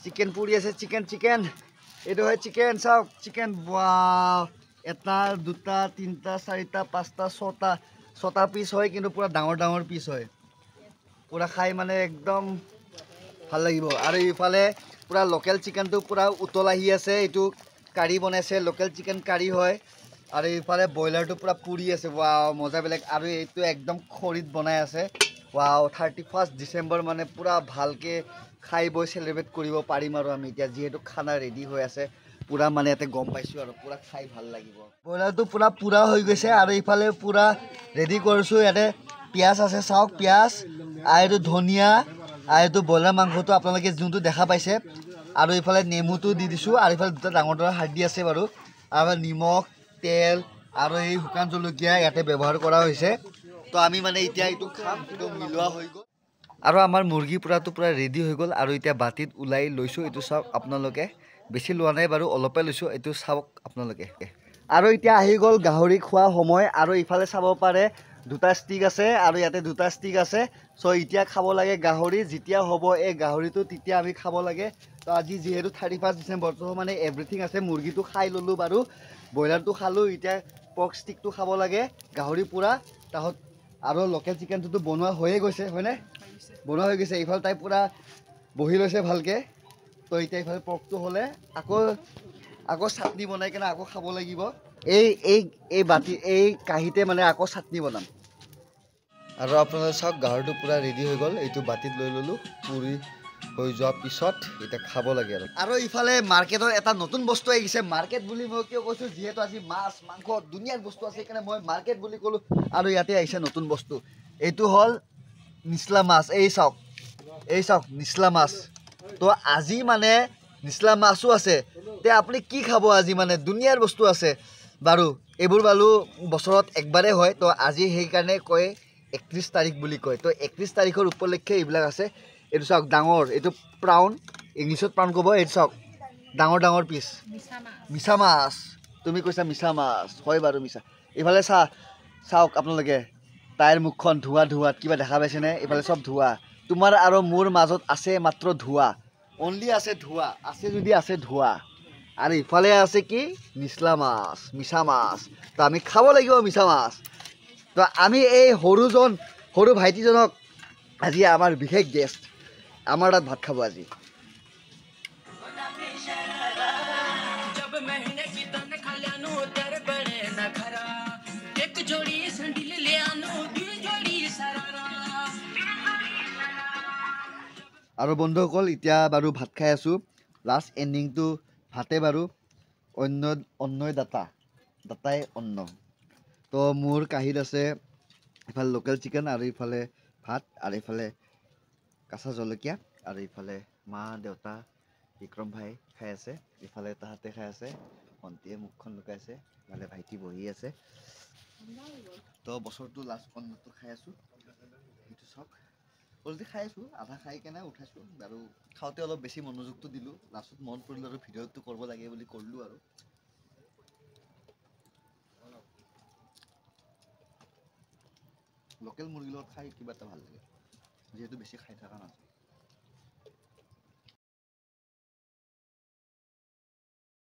chicken পুৰি আছে chicken এইটো হয় চিকেন চাওক চিকেন ওয়াও এটা দুটা তিনটা চাৰিটা পাঁচটা ছটা পিস হয় কিন্তু পুৰা ডাঙৰ পিস হয় পুৰা খাই মানে একদম ভাল লাগিব আৰু ইফালে পুৰা লোকেল চিকেনটো পুৰা উতল আহি আছে এইটো কাৰি বনাইছে লোকেল চিকেন কাৰি হয় আৰু ইফালে ব্ৰইলাৰটো পুৰা পুৰি আছে ওয়াও মজা বেলেগ আৰু এইটো একদম খৰিত বনাই আছে ওয়াও 31 ডিসেম্বৰ মানে পুৰা ভালকে খাই বই সেলিব্ৰেট কৰিব পাৰিম আৰু আমি এতিয়া যেহেতু খানা ৰেডি হৈ আছে পুৰা মানে এতে গম পাইছো আৰু পুৰা খাই ভাল লাগিব ব্ৰইলাৰটো পুৰা হৈ গৈছে আৰু ইফালে পুৰা ৰেডি কৰিছো ইয়াতে পিয়াজ আছে চাওক পিয়াজ আৰু এইটো ধনিয়া আৰু এইটো ব্ৰইলাৰ মাংসটো আপোনালোকে যোনটো দেখা পাইছে আৰু ইফালে নেমুটো দি দিছো আৰু ইফালে দুটা ডাঙৰ হাৰ্ডি আছে বাৰু আৰু নিমখ তেল আৰু এই শুকান জলকীয়া ইয়াতে ব্যৱহাৰ কৰা হৈছে তো আমি মানে এতিয়া এইটো খাম এইটো মিলোৱা হৈ গ'ল আৰু আমাৰ মুৰ্গী পুৰাটো পুৰা ৰেডি হৈ গ'ল আৰু এতিয়া বাটিত উলাই লৈছো এইটো চাওক আপোনালোকে বেছি লোৱা নাই বাৰু অলপে লৈছো এইটো চাওক আপোনালোকে আৰু এতিয়া আহি গ'ল গাহৰি খোৱা সময় আৰু ইফালে চাব পাৰে দুটা ষ্টিক আছে আৰু ইয়াতে দুটা ষ্টিক আছে সো এতিয়া খাব লাগে গাহৰি যেতিয়া হ'ব এই গাহৰিটো তেতিয়া আমি খাব লাগে তো আজি যেহেতু 31 ডিসেম্বৰ তো মানে এভৰিথিং আছে মুৰ্গীটো খাই ললো বাৰু ব্ৰইলাৰটো খালো এতিয়া পৰ্ক ষ্টিকটো খাব লাগে গাহৰি পুৰা তাহত আৰু লোকেল চিকেনটো বনোৱা হৈয়ে গৈছে হয়নে বনোৱা হৈ গৈছে ইফাল তাই পুৰা বহি লৈছে ভালকে তো এতিয়া ইফালে পৰ্কটো হ'লে আকৌ চাটনি বনাই কেনে আকৌ খাব লাগিব এই বাটি এই কাহিতে মানে আকৌ চাটনি বনাম আৰু আপোনালোকে চাওক গাহৰিটো পুৰা ৰেডি হৈ গ'ল এইটো বাটিত লৈ ললো পুৰি হৈ যোৱাৰ পিছত এতিয়া খাব লাগে আৰু ইফালে মাৰ্কেটৰ এটা নতুন বস্তু আহিছে মাৰ্কেট বুলি মই কিয় কৈছো যিহেতু আজি মাছ মাংস দুনিয়াৰ বস্তু আছে সেইকাৰণে মই মাৰ্কেট বুলি ক'লো আৰু ইয়াতে আহিছে নতুন বস্তু এইটো হ'ল নিচলা মাছ এই চাওক নিচলা মাছ তো আজি মানে নিচলা মাছো আছে তে আপুনি কি খাব আজি মানে দুনিয়াৰ বস্তু আছে বাৰু এইবোৰ বালু বছৰত একবাৰে হয় তো আজি সেইকাৰণে কয় 31 তাৰিখ বুলি কয় তো 31 তাৰিখৰ উপলক্ষে এইবিলাক আছে এইটো চাওক ডাঙৰ এইটো প্ৰাউন ইংলিছত প্ৰাউন ক'ব এইটো চাওক ডাঙৰ পিচ মিছা মাছ তুমি কৈছা মিছা মাছ হয় বাৰু মিছা এইফালে চাওক আপোনালোকে তাইৰ মুখখন ধোঁৱাত কিবা দেখা পাইছেনে এইফালে চব ধোঁৱা তোমাৰ আৰু মোৰ মাজত আছে মাত্ৰ ধোঁৱা অনলি আছে ধোঁৱা আছে যদি আছে ধোঁৱা আৰু ইফালে আছে কি নিচলা মাছ মিছা মাছ তো আমি খাব লাগিব মিছা মাছ তো আমি এই সৰু ভাইটিজনক আজি আমাৰ বিশেষ গেষ্ট আমাৰ তাত ভাত খাব আজি আৰু বন্ধুসকল এতিয়া বাৰু ভাত খাই আছো লাষ্ট এণ্ডিংটো ভাতে বাৰু অন্নই দাতাই অন্ন তো মোৰ কাহিত আছে ইফালে লোকেল চিকেন আৰু ইফালে ভাত আৰু ইফালে কাঁচা জলকীয়া আৰু ইফালে মা দেউতা বিক্ৰম ভাই খাই আছে ইফালে তাহাঁতে খাই আছে ভণ্টিয়ে মুখখন লুকাইছে ইফালে ভাইটি বহি আছে তো বছৰটো লাষ্ট অন্নটো খাই আছো সেইটো চাওক অলৰেডি খাই আছো আধা খাই কেনে উঠাইছো আৰু খাওঁতে অলপ বেছি মনোযোগটো দিলোঁ লাষ্টত মন পৰিলোঁ আৰু ভিডিঅ'টো কৰিব লাগে বুলি কৰিলোঁ আৰু লোকেল মুৰ্গীৰ লগত খাই কিবা এটা ভাল লাগে যিহেতু বেছি খাই থকা নাযায়